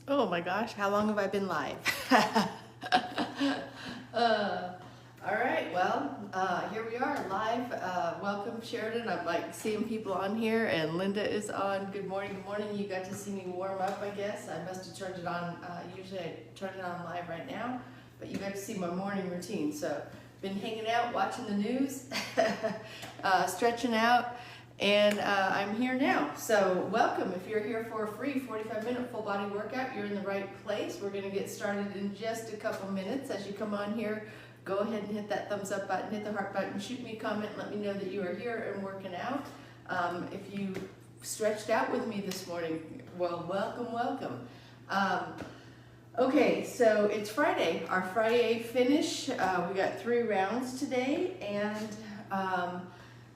Oh my gosh, how long have I been live? All right, well, here we are live. Welcome, Sheridan. I'm like seeing people on here, and Linda is on. Good morning, good morning. You got to see me warm up, I guess. I must have turned it on. Usually I turn it on live right now, but you got to see my morning routine. So, been hanging out, watching the news, stretching out. And I'm here now. So welcome. If you're here for a free 45-minute full body workout, you're in the right place. We're going to get started in just a couple minutes. As you come on here, go ahead and hit that thumbs up button, hit the heart button, shoot me a comment, let me know that you are here and working out. If you stretched out with me this morning, well, welcome, welcome. Okay, so it's Friday, our FriYay finish. We got 3 rounds today, and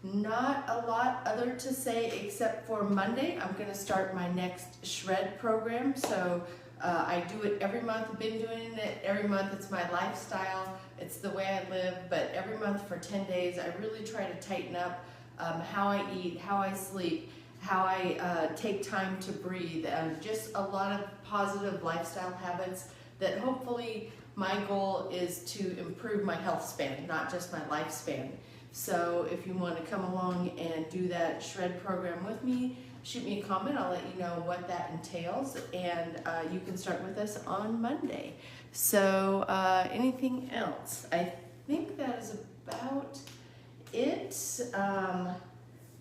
not a lot other to say except for Monday. I'm going to start my next shred program. So I do it every month. I've been doing it every month. It's my lifestyle. It's the way I live. But every month for 10 days, I really try to tighten up how I eat, how I sleep, how I take time to breathe, and just a lot of positive lifestyle habits that hopefully my goal is to improve my health span, not just my lifespan. So if you want to come along and do that shred program with me, shoot me a comment. I'll let you know what that entails, and you can start with us on Monday. So anything else? I think that is about it.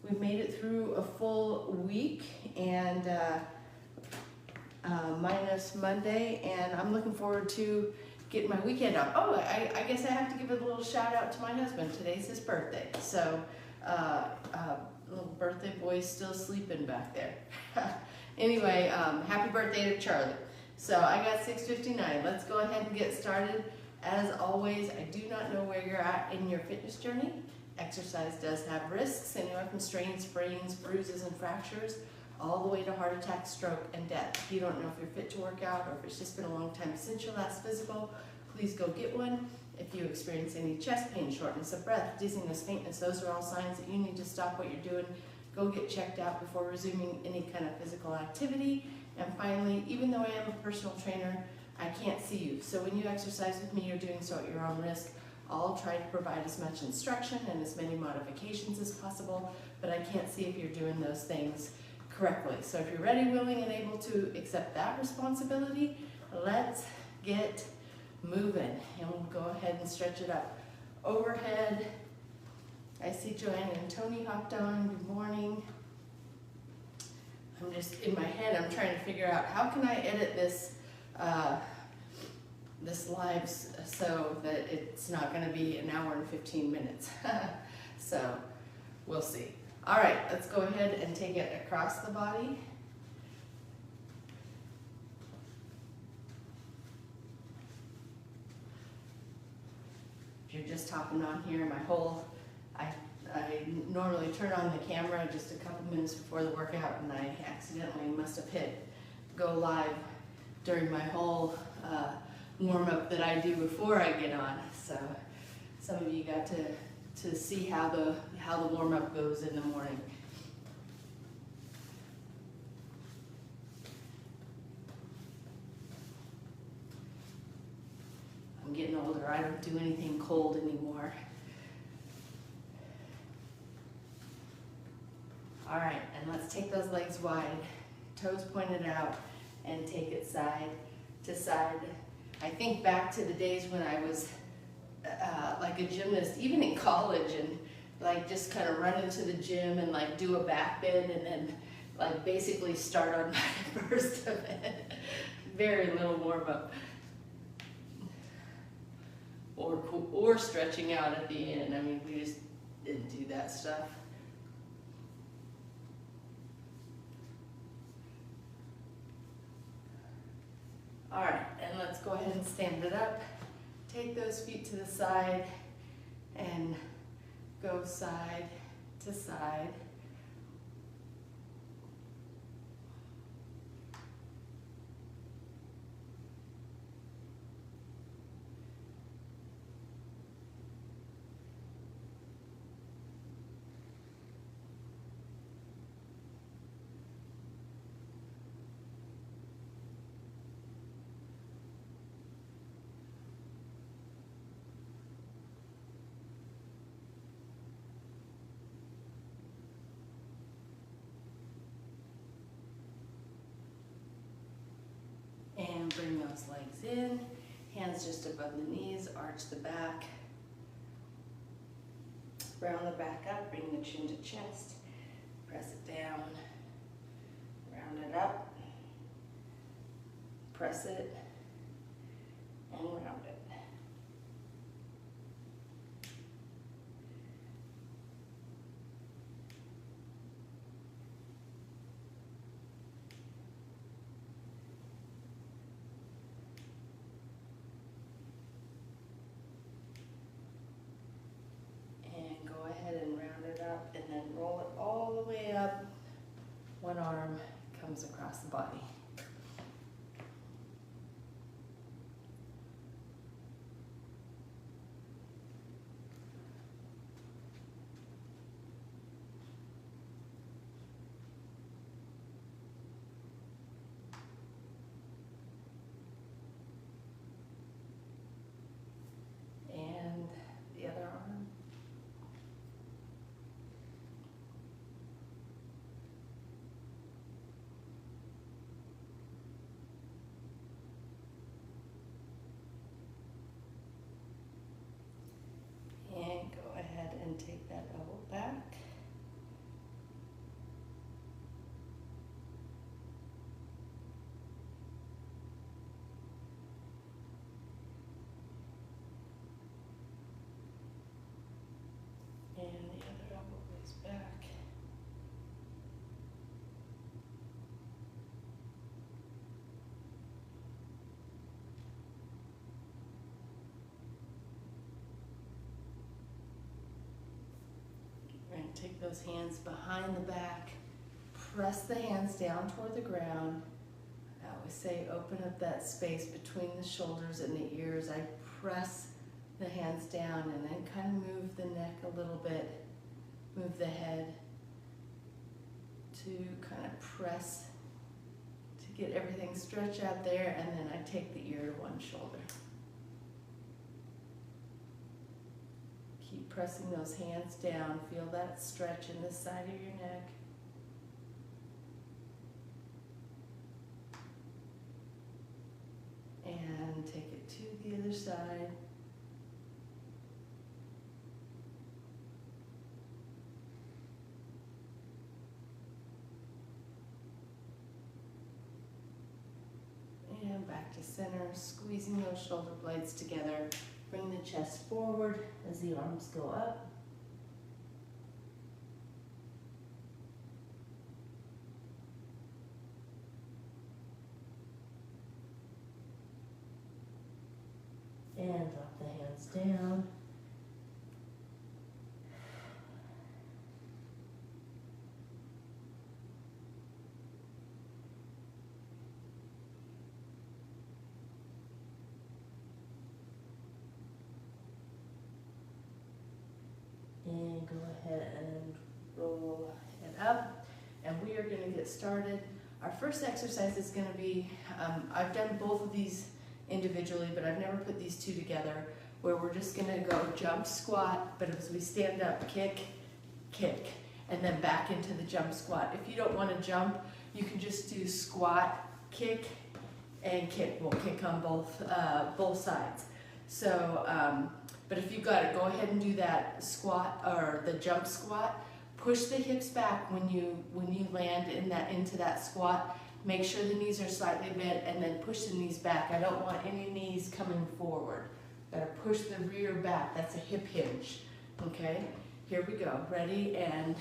We made it through a full week, and minus Monday, and I'm looking forward to getting my weekend off. Oh, I guess I have to give a little shout out to my husband. Today's his birthday. So, little birthday boy's still sleeping back there. Anyway, happy birthday to Charlie. So I got 6:59. Let's go ahead and get started. As always, I do not know where you're at in your fitness journey. Exercise does have risks, anywhere from strains, sprains, bruises, and fractures, all the way to heart attack, stroke, and death. If you don't know if you're fit to work out, or if it's just been a long time since your last physical, please go get one. If you experience any chest pain, shortness of breath, dizziness, faintness, those are all signs that you need to stop what you're doing. Go get checked out before resuming any kind of physical activity. And finally, even though I am a personal trainer, I can't see you. So when you exercise with me, you're doing so at your own risk. I'll try to provide as much instruction and as many modifications as possible, but I can't see if you're doing those things correctly. So if you're ready, willing, and able to accept that responsibility, let's get moving, and we'll go ahead and stretch it up. Overhead, I see Joanne and Tony hopped on. Good morning. I'm just, in my head, I'm trying to figure out how can I edit this this live so that it's not going to be an hour and 15 minutes. So we'll see. All right, let's go ahead and take it across the body. If you're just hopping on here, I normally turn on the camera just a couple minutes before the workout, and I accidentally must have hit go live during my whole warm-up that I do before I get on. So some of you got to see how the warm-up goes in the morning. I'm getting older. I don't do anything cold anymore. All right, and let's take those legs wide, toes pointed out, and take it side to side. I think back to the days when I was like a gymnast, even in college, and like just kind of run into the gym and like do a back bend and then like basically start on my first event. Very little warm up. Or stretching out at the end. I mean, we just didn't do that stuff. All right, and let's go ahead and stand it up. Take those feet to the side and go side to side. bring those legs in, hands just above the knees, arch the back, round the back up, bring the chin to chest, press it down, round it up, press it, and round it. And then roll it all the way up. One arm comes across the body. And the other arm. And go ahead and take that elbow back. And the other elbow goes back. And take those hands behind the back, press the hands down toward the ground. I always say open up that space between the shoulders and the ears. I press the hands down and then kind of move the neck a little bit, move the head to kind of press to get everything stretched out there, and then I take the ear to one shoulder. Keep pressing those hands down. Feel that stretch in the side of your neck. And take it to the other side. And back to center, squeezing those shoulder blades together. Bring the chest forward as the arms go up. And drop the hands down. And go ahead and roll it up. And we are going to get started. Our first exercise is going to be, I've done both of these individually, but I've never put these two together, where we're just going to go jump, squat, but as we stand up, kick, kick, and then back into the jump squat. If you don't want to jump, you can just do squat, kick, and kick. We'll kick on both sides. So, but if you've got it, go ahead and do that squat or the jump squat. Push the hips back when you land into that squat. Make sure the knees are slightly bent, and then push the knees back. I don't want any knees coming forward. Gotta push the rear back. That's a hip hinge. Okay, here we go. Ready, and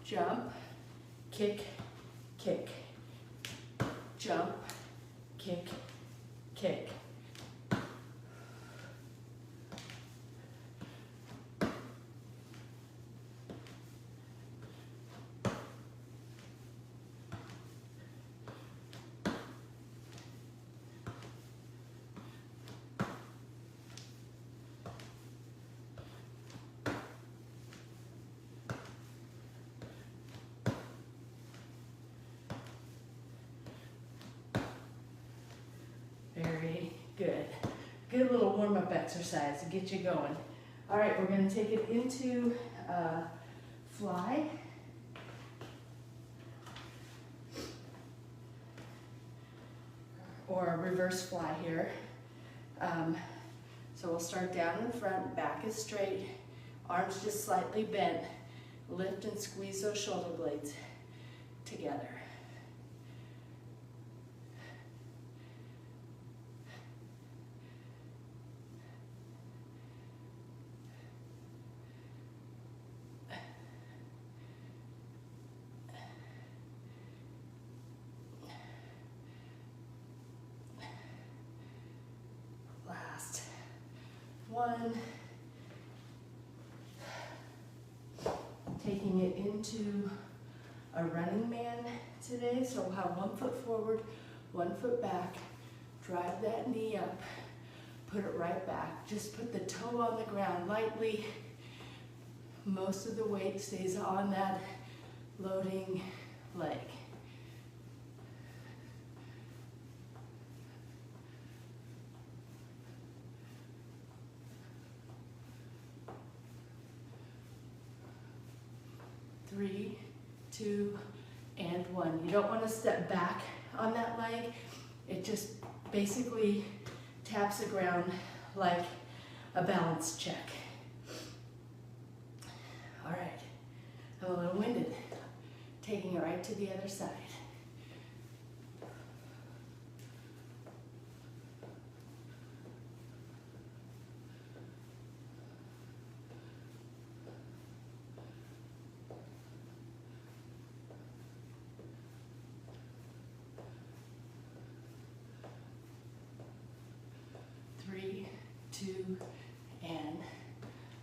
jump, kick, kick, jump, kick, kick. Very good. Good little warm-up exercise to get you going. All right, we're going to take it into fly. or reverse fly here. So we'll start down in front, back is straight, arms just slightly bent. Lift and squeeze those shoulder blades together. Last one. Taking it into a running man today. So we'll have 1 foot forward, 1 foot back. Drive that knee up. Put it right back. Just put the toe on the ground lightly. Most of the weight stays on that loading leg. Three, 2, and 1. You don't want to step back on that leg. It just basically taps the ground like a balance check. All right, I'm a little winded. Taking it right to the other side. Three, 2, and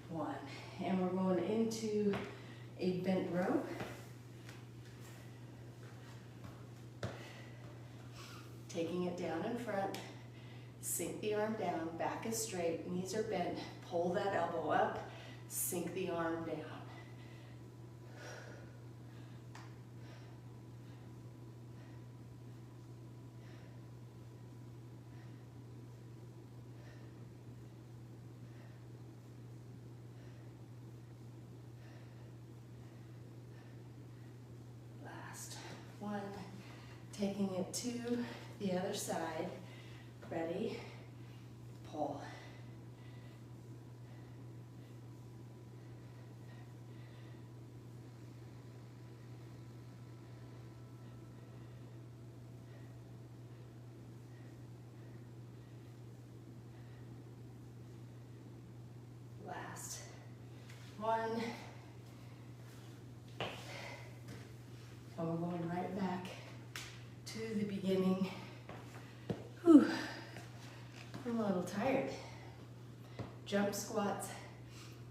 1. And we're going into a bent row. Taking it down in front, sink the arm down, back is straight, knees are bent, pull that elbow up, sink the arm down. Last one, taking it to the other side. Ready? Pull. Last one. And we're going right back to the beginning. Whew. I'm a little tired. Jump squats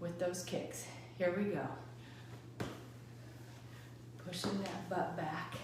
with those kicks. Here we go. Pushing that butt back.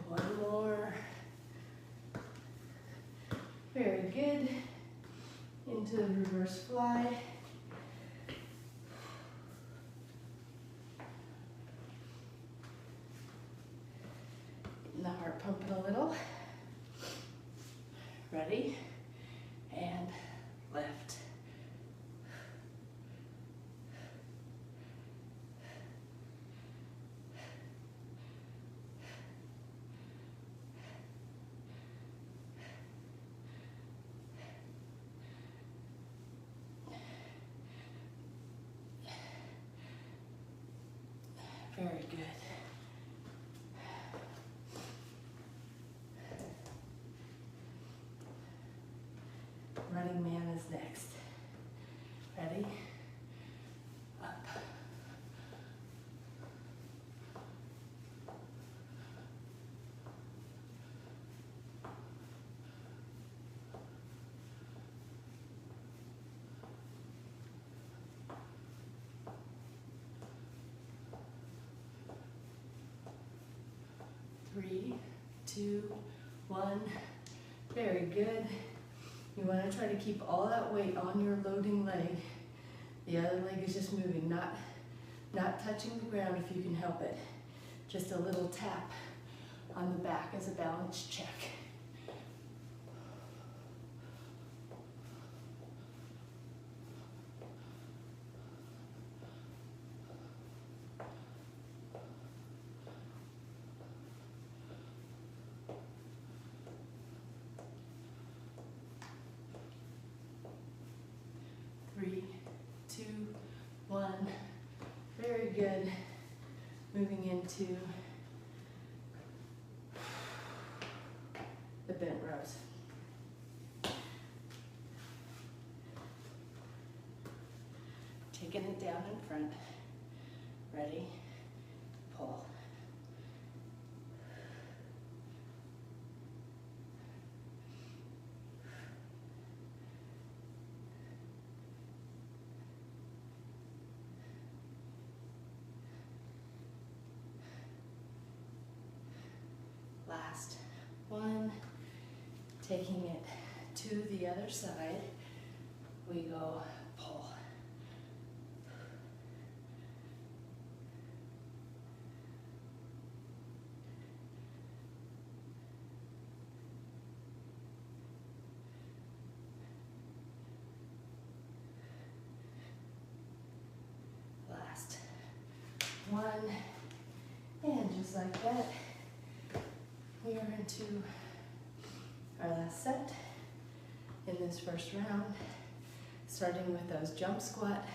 One more. Very good. Into the reverse fly. Getting the heart pumping a little. Ready? And lift. Very good. Running man is next. Ready? Up. Three, 2, 1, Very good. You want to try to keep all that weight on your loading leg. The other leg is just moving, not touching the ground if you can help it. Just a little tap on the back as a balance check. Three, two, one. Very good. Moving into the bent rows. Taking it down in front. Ready? Pull. Last one. Taking it to the other side, we go pull. Last one, and just like that, we are into our last set in this first round, starting with those jump squat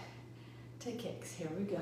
to kicks. Here we go.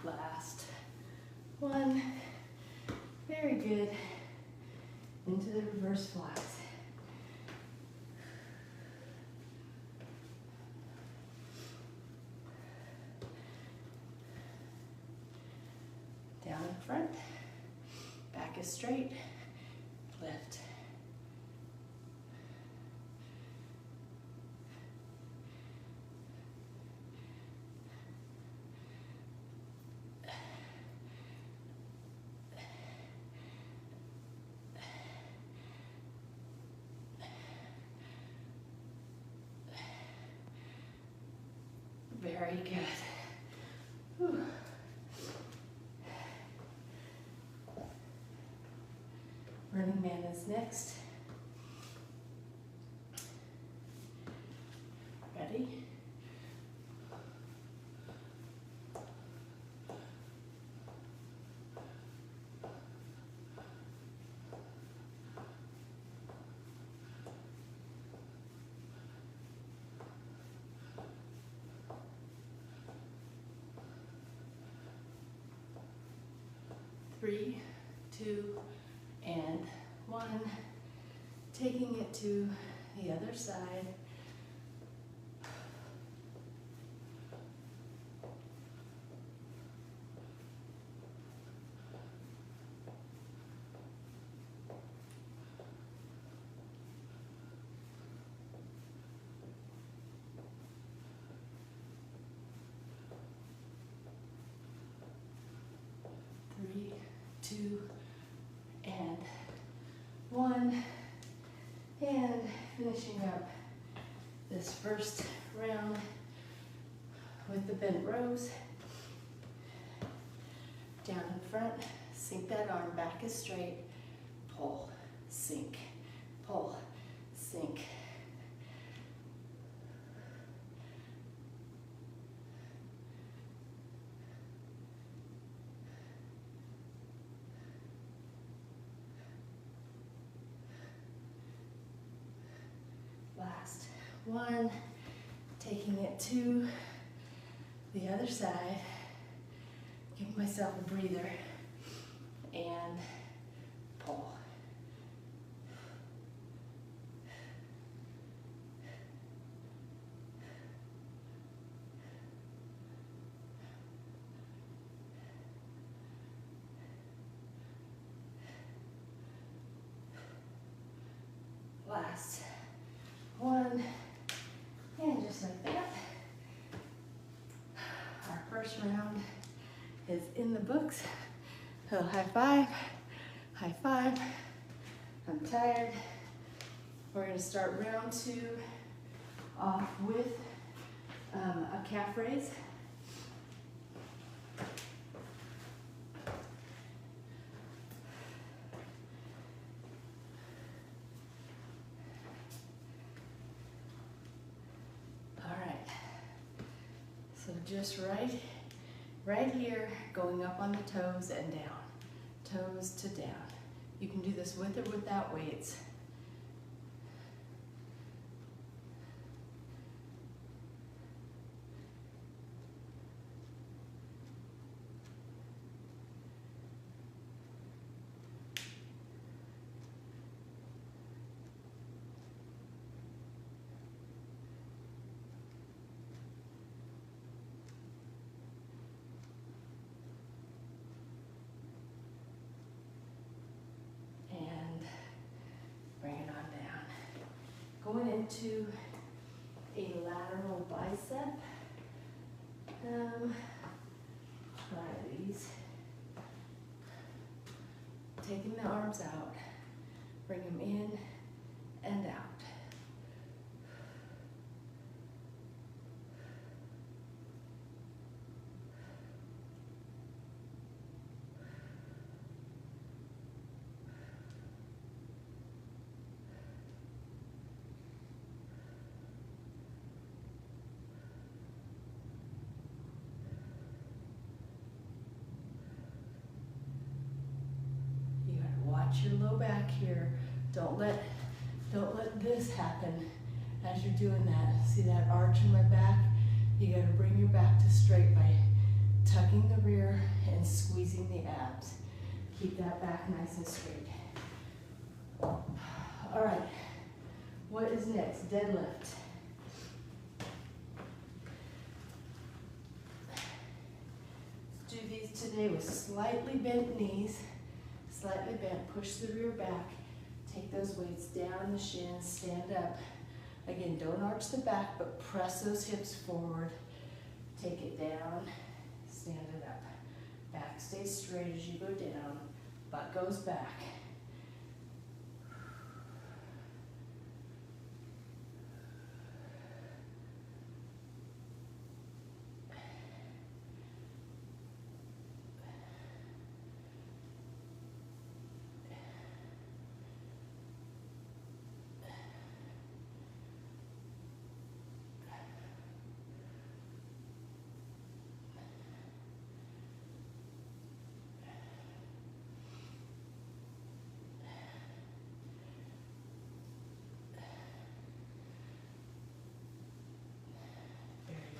Last one. Very good. Into the reverse flies. Down in front. Back is straight. Lift. Very good. Whew. Running man is next. Ready? Three, two, and one. Taking it to the other side. Three, two, and one. And finishing up this first round with the bent rows. Down in front, sink that arm, back is straight, pull, sink, pull, sink. Last one, taking it to the other side. Give myself a breather and pull. Last one, and just like that. Our first round is in the books. So high five, high five. I'm tired. We're gonna start round 2 off with a calf raise. So just right here, going up on the toes and down, toes to down. You can do this with or without weights. Going into a lateral bicep. Try these. Taking the arms out, bring them in and out. Watch your low back here. Don't let this happen as you're doing that. See that arch in my back? You gotta bring your back to straight by tucking the rear and squeezing the abs. Keep that back nice and straight. All right, what is next? Deadlift. Let's do these today with slightly bent knees. Slightly bent, push the rear back, take those weights down the shins, stand up. Again, don't arch the back, but press those hips forward. Take it down, stand it up. Back stays straight as you go down, butt goes back.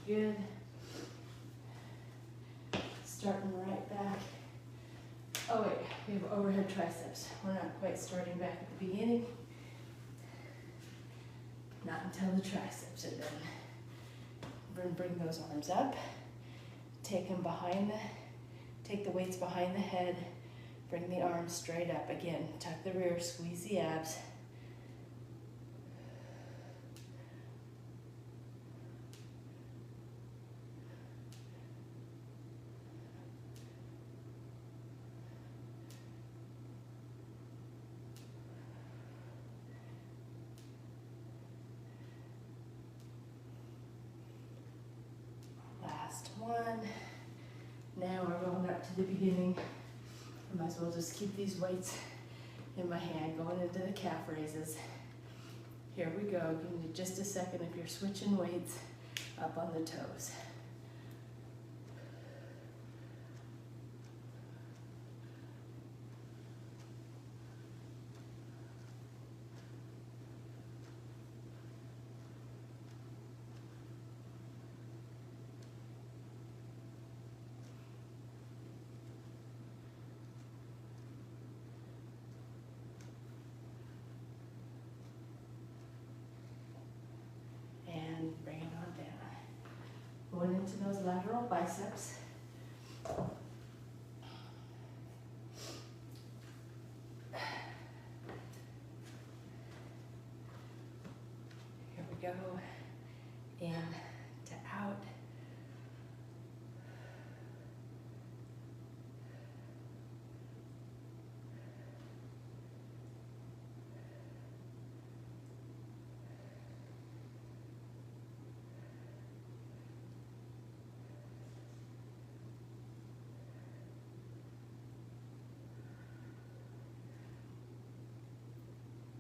Good. Starting right back. Oh wait, we have overhead triceps. We're not quite starting back at the beginning. Not until the triceps are done. Bring those arms up. Take them behind take the weights behind the head. Bring the arms straight up. Again, tuck the rear, squeeze the abs. One. Now we're going up to the beginning. I might as well just keep these weights in my hand going into the calf raises. Here we go. Give me just a second if you're switching weights up on the toes. Going into those lateral biceps. Here we go. In to out.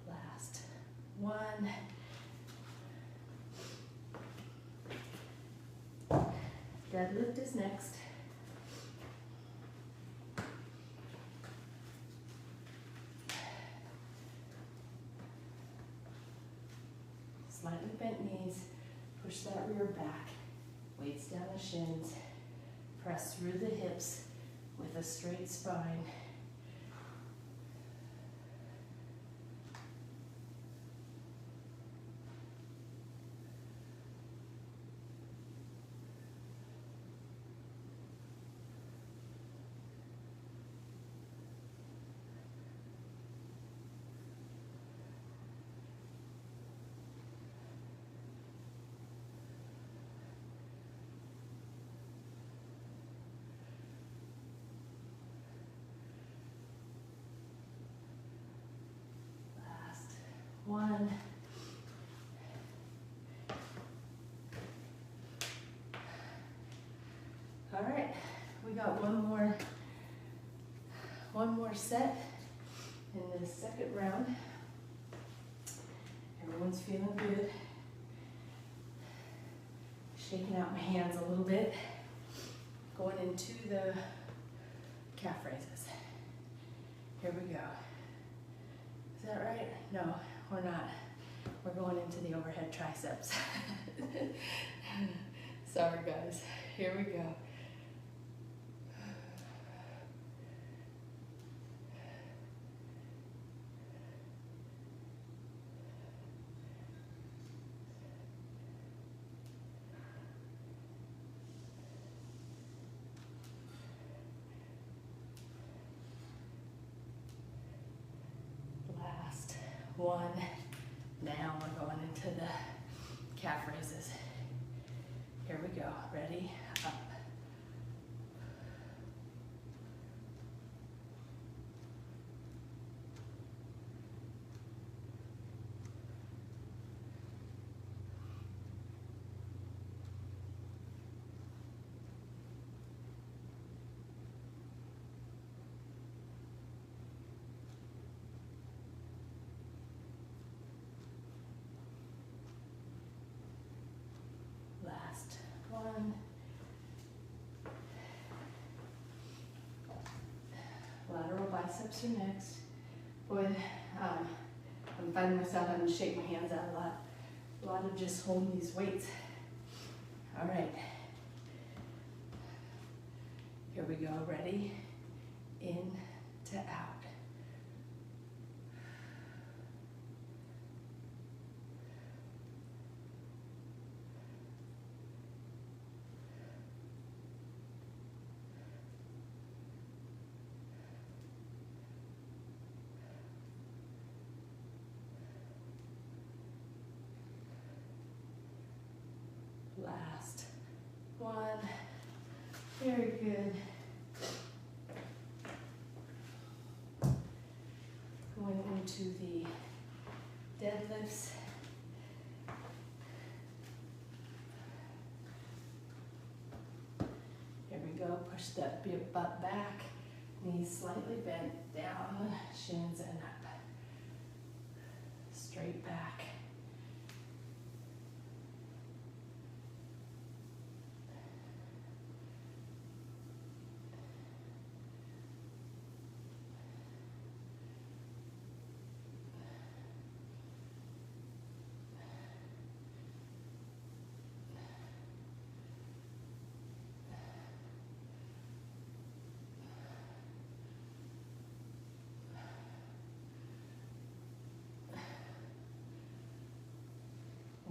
Last one. Deadlift is next. Slightly bent knees, push that rear back, weights down the shins, press through the hips with a straight spine. One. All right, we got one more set in the second round. Everyone's feeling good. Shaking out my hands a little bit. Going into the calf raises. Here we go. Is that right? No. We're not. We're going into the overhead triceps. Sorry guys. Here we go. Last one. Now we're going into the calf raises. Here we go. Ready? Up. Last one. Lateral biceps are next. Boy, I'm finding myself having to shake my hands out a lot. A lot of just holding these weights. All right. Here we go. Ready? In to out. Last one. Very good. Going into the deadlifts. Here we go. Push that butt back. Knees slightly bent down, shins and up. Straight back.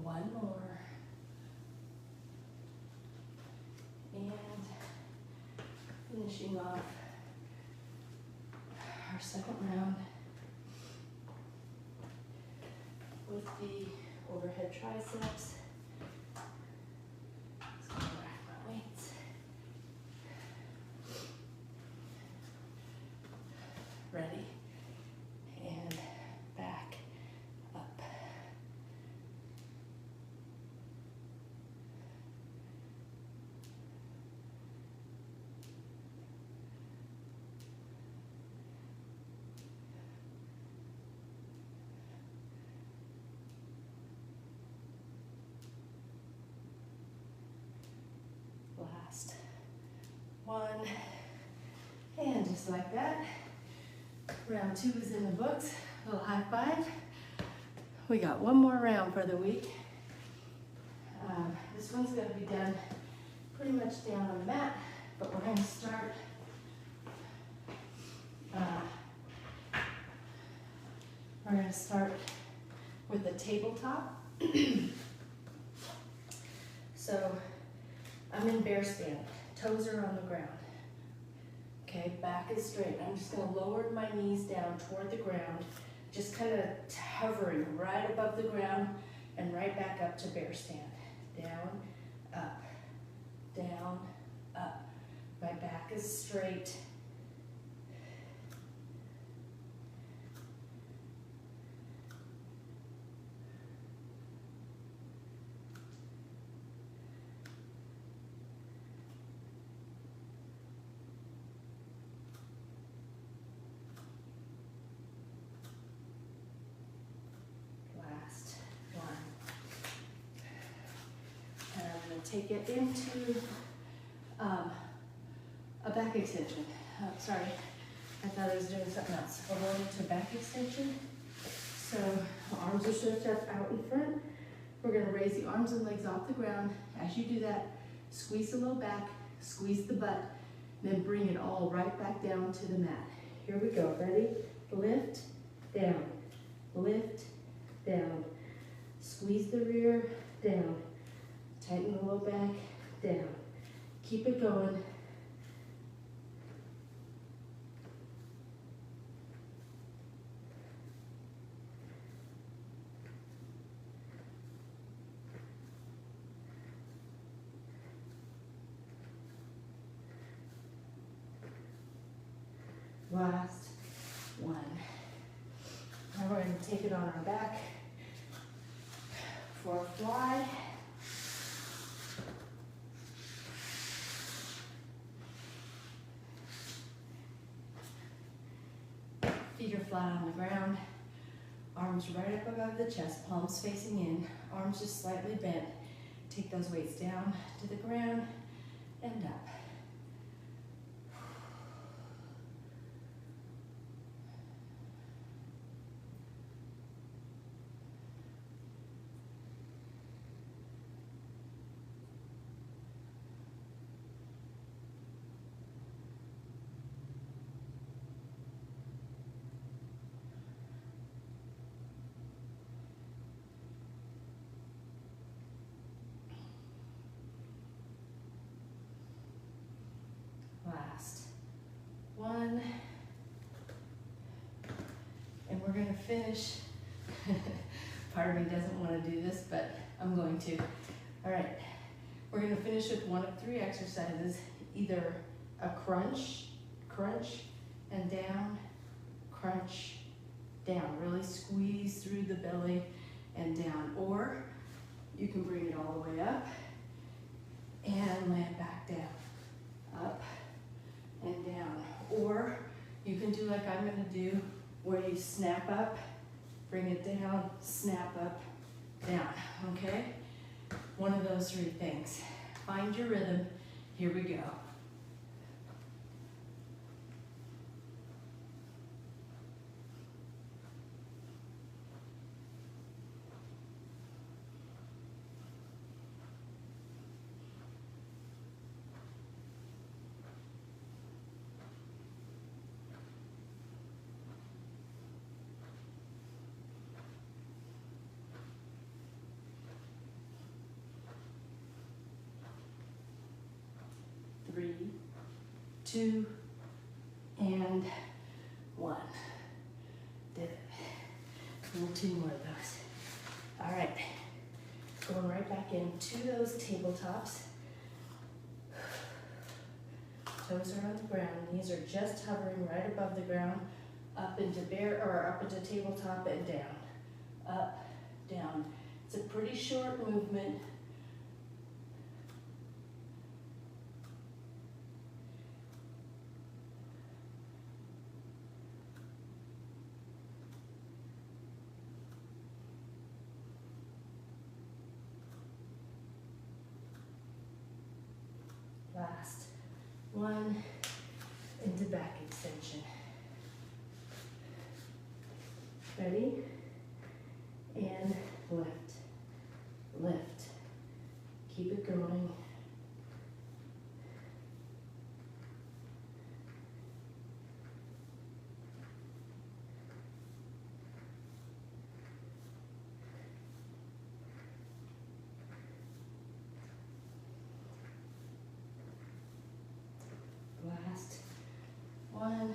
One more. finishing off our second round with the overhead triceps. Just gonna rack my weights. Ready? And back up. Last one. And just like that, round 2 is in the books. A little high five. We got one more round for the week. This one's going to be done pretty much down on the mat, but we're going to start with the tabletop. So I'm in bear stand. Toes are on the ground. Okay, back is straight. I'm just going to lower my knees down toward the ground, just kind of hovering right above the ground and right back up to bear stand. Down, up, down, up. My back is straight. Take it into a back extension. Sorry, I thought I was doing something else. We're going into back extension. So arms are stretched up out in front. We're going to raise the arms and legs off the ground. As you do that, squeeze the low back, squeeze the butt, then bring it all right back down to the mat. Here we go. Ready? Lift, down, lift, down. Squeeze the rear, down. Tighten the low back, down. Keep it going. Last one. Now we're going to take it on our back for a fly. Feet are flat on the ground, arms right up above the chest, palms facing in, arms just slightly bent. Take those weights down to the ground and up. Last one, and we're going to finish. Part of me doesn't want to do this, but I'm going to. All right, we're going to finish with one of 3 exercises, either a crunch, and down, crunch, down. Really squeeze through the belly and down, or you can bring it all the way up and lay it back down, up and down. Or you can do like I'm going to do, where you snap up, bring it down, snap up, down, okay? One of those 3 things. Find your rhythm. Here we go. 2, and 1. Did it. And 2 more of those. All right, going right back into those tabletops. Toes are on the ground, knees are just hovering right above the ground, up into bear, or up into tabletop and down. Up, down. It's a pretty short movement. Last one, into back extension. Ready? And lift, lift. Keep it going. Last one.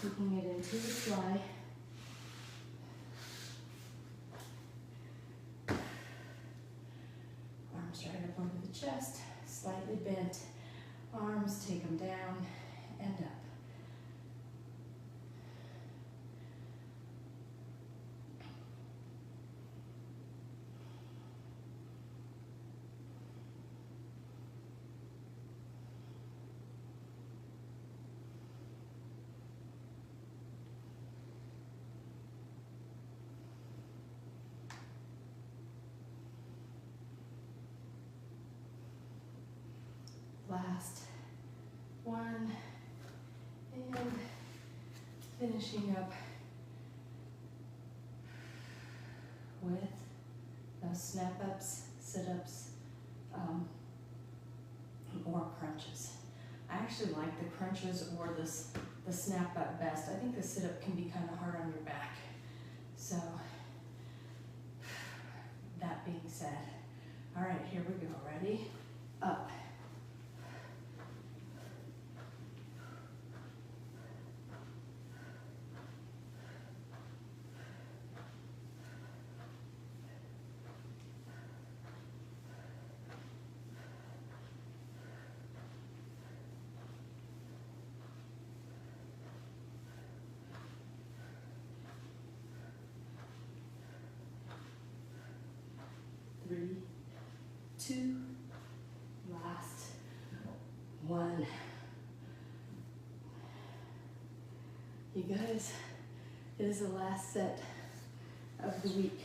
Taking it into the fly. Arms right up over the chest, slightly bent. Arms, take them down and up. Last one, and finishing up with those snap-ups, sit-ups, or crunches. I actually like the crunches or the snap-up best. I think the sit-up can be kind of hard on your back. So, that being said, all right, here we go. Ready? Up. Three, 2, last one. You guys, it is the last set of the week.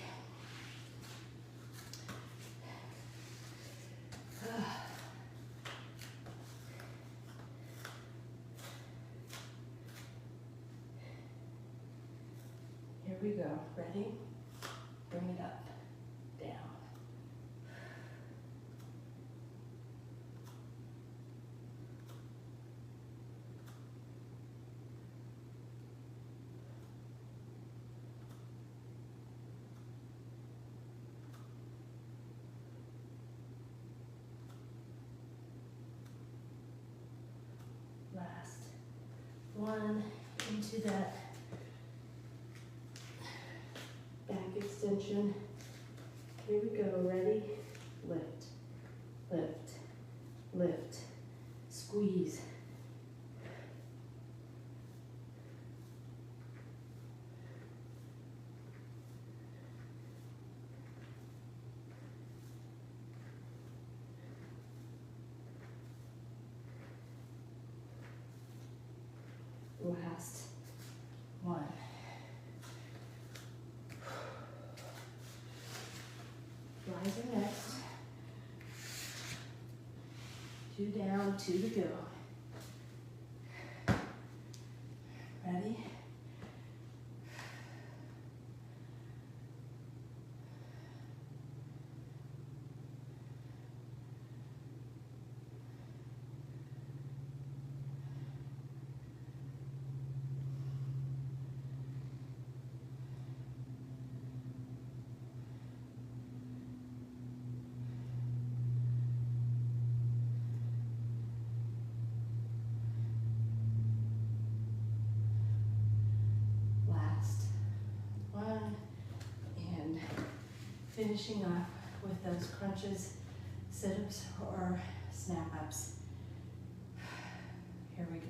Here we go. Ready? Bring it up, down. Last one, into that back extension. Here we go, ready? Lift, lift, lift, squeeze. Last one. Rising next. 2 down, 2 to go. Ready? finishing up with those crunches, sit-ups, or snap-ups. Here we go.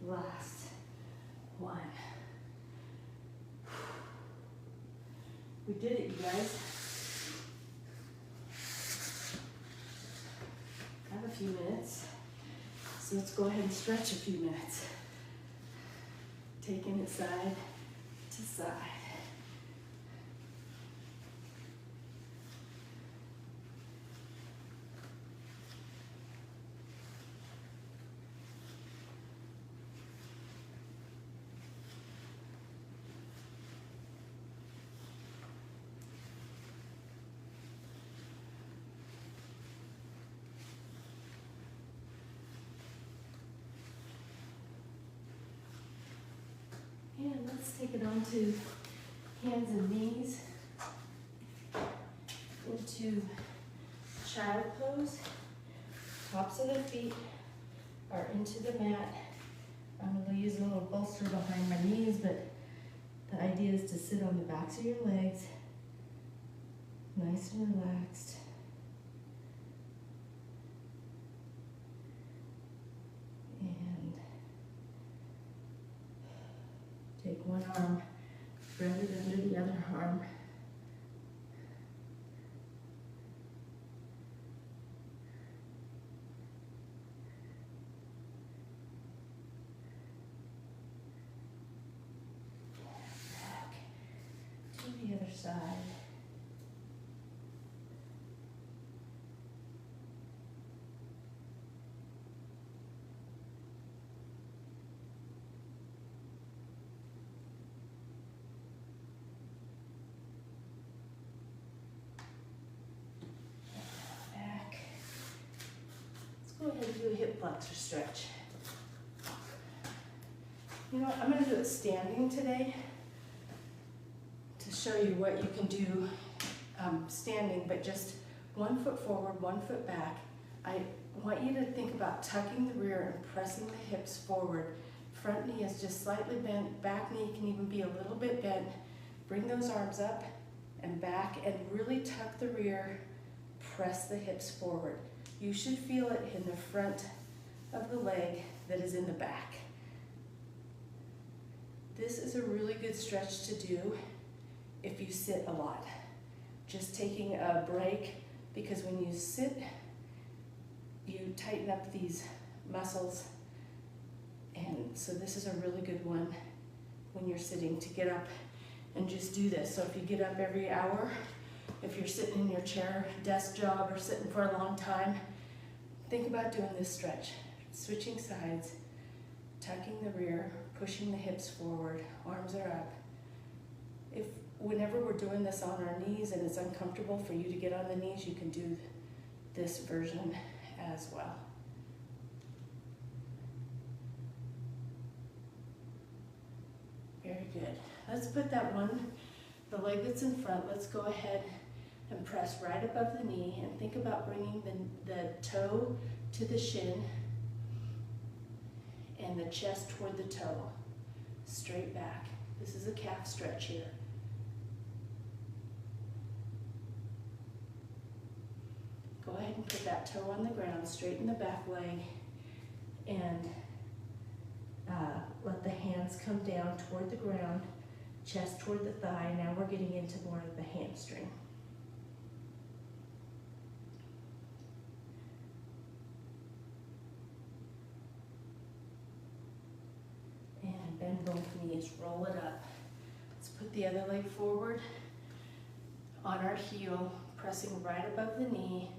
Last one. We did it, you guys. I have a few minutes, so let's go ahead and stretch a few minutes. Taking it side to side. And let's take it on to hands and knees into child pose. Tops of the feet are into the mat. I'm going to use a little bolster behind my knees, but the idea is to sit on the backs of your legs, nice and relaxed. And take one arm, spread it under the other arm. Back to the other side. Go ahead and do a hip flexor stretch. You know what, I'm going to do it standing today to show you what you can do standing, but just 1 foot forward, 1 foot back. I want you to think about tucking the rear and pressing the hips forward. Front knee is just slightly bent, back knee can even be a little bit bent. Bring those arms up and back and really tuck the rear, press the hips forward. You should feel it in the front of the leg that is in the back. This is a really good stretch to do if you sit a lot. Just taking a break, because when you sit, you tighten up these muscles. And so this is a really good one when you're sitting, to get up and just do this. So if you get up every hour, if you're sitting in your chair, desk job, or sitting for a long time, think about doing this stretch. Switching sides, tucking the rear, pushing the hips forward, arms are up. Whenever we're doing this on our knees and it's uncomfortable for you to get on the knees, you can do this version as well. Very good. Let's put that one, the leg that's in front, let's go ahead and press right above the knee, and think about bringing the toe to the shin and the chest toward the toe, straight back. This is a calf stretch here. Go ahead and put that toe on the ground, straighten the back leg, and let the hands come down toward the ground, chest toward the thigh. Now we're getting into more of the hamstring. And bend both knees, roll it up. Let's put the other leg forward on our heel, pressing right above the knee,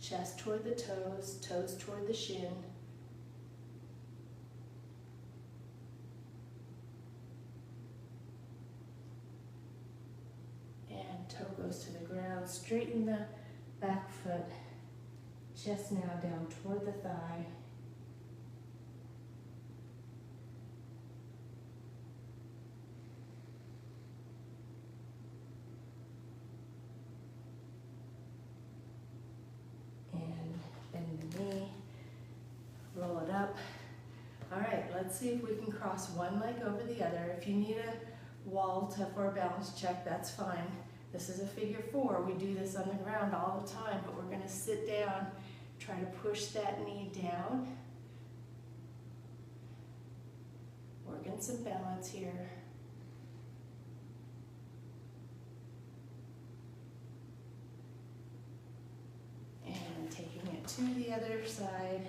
chest toward the toes, toes toward the shin. And And toe goes to the ground. Straighten the back foot. Chest now down toward the thigh. And bend the knee. Roll it up. All right, let's see if we can cross one leg over the other. If you need a wall for a balance check, that's fine. This is a figure 4. We do this on the ground all the time, but we're going to sit down, try to push that knee down. Working some balance here. And taking it to the other side.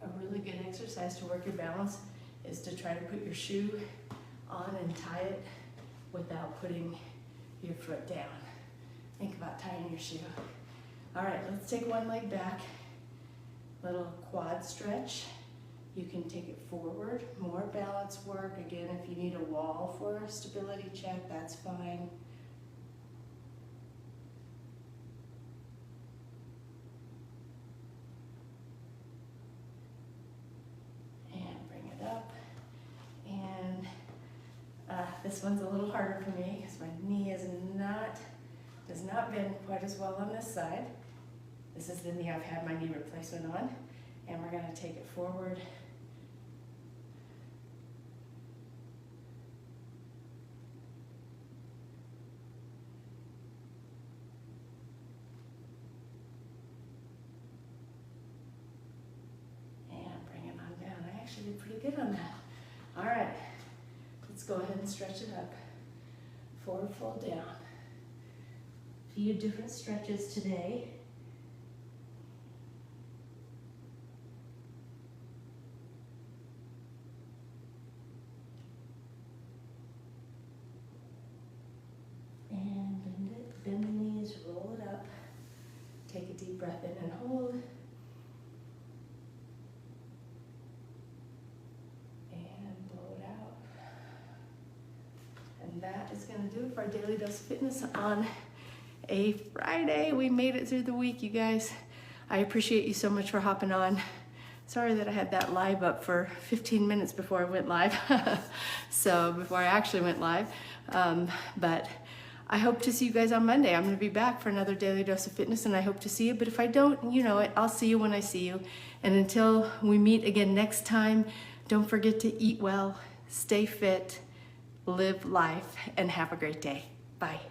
A really good exercise to work your balance is to try to put your shoe on and tie it without putting your foot down. Think about tying your shoe. All right, let's take one leg back. Little quad stretch. You can take it forward, more balance work. Again, if you need a wall for a stability check, that's fine. This one's a little harder for me because my knee does not bend quite as well on this side. This is the knee I've had my knee replacement on, and we're going to take it forward. And bring it on down. I actually did pretty good on that. All right. Let's go ahead and stretch it up. Forward fold down. A few different stretches today. And bend it, bend the knees, roll it up. Take a deep breath in and hold. That is going to do it for our Daily Dose of Fitness on a Friday. We made it through the week, you guys. I appreciate you so much for hopping on. Sorry that I had that live up for 15 minutes before I went live. So before I actually went live. But I hope to see you guys on Monday. I'm going to be back for another Daily Dose of Fitness, and I hope to see you. But if I don't, you know it. I'll see you when I see you. And until we meet again next time, don't forget to eat well, stay fit, live life, and have a great day. Bye.